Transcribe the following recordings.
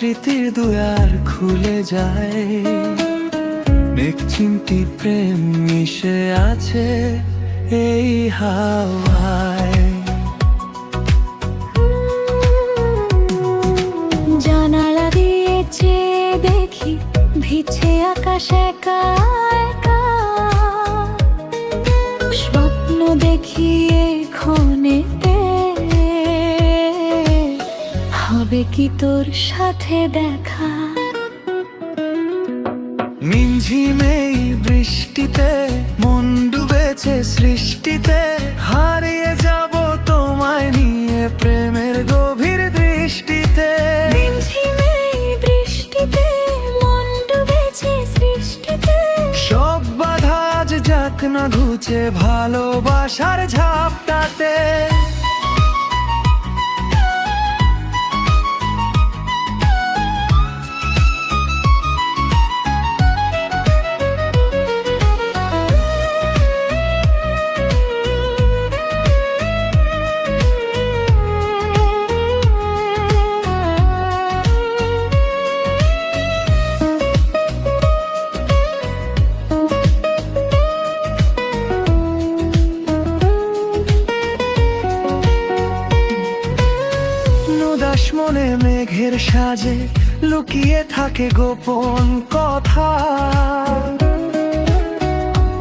স্মৃতির দুয়ার খুলে যায়, মেঘ চিমটি প্রেম মিশে আছে এই হাওয়ায়। জানালা দিয়ে চেয়ে দেখি ভিজছে আকাশ একা একা, স্বপ্ন দেখি এক্ষণেতে হবে কি তোর সাথে দেখা। মিঞ্ঝিমেই বৃষ্টিতে মন ডুবেছে সৃষ্টিতে, হারিয়ে যাব তোমায় নিয়ে প্রেমের গভীর দৃষ্টিতে। মিঞ্ঝিমেই বৃষ্টিতে মন ডুবেছে সৃষ্টিতে, সব বাধা আজ যাক না ঘুচে ভালোবাসার ঝাপটাতে। মনে মেঘের সাজে লুকিয়ে থাকে গোপন কথা,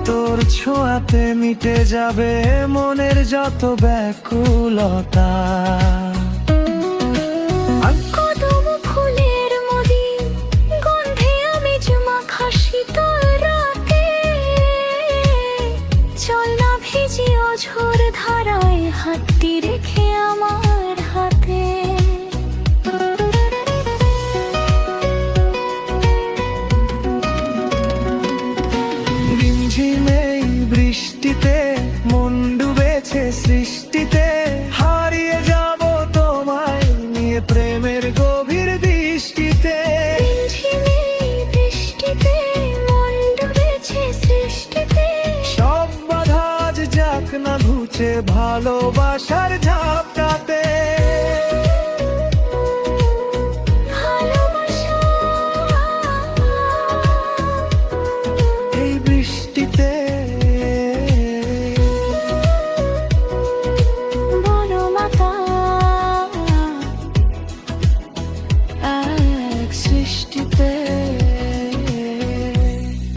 তোর ছোঁয়াতে মিটে যাবে মনের যত ব্যাকুলতা। কদম ফুলের মদিন গন্ধে আমি মাখা শীতল রাতে, চল না ভিজি অঝোর ধারায় হাতটি রেখে আমার হাতে। রিমঝিমেই বৃষ্টিতে মন ডুবেছে সৃষ্টিতে, হারিয়ে যাব তোমায় নিয়ে প্রেমের গভীর দৃষ্টিতে। রিমঝিমেই বৃষ্টিতে মন ডুবেছে সৃষ্টিতে, সব বাধা আজ যাক না ঘুচে ভালোবাসার ঝাপটাতে।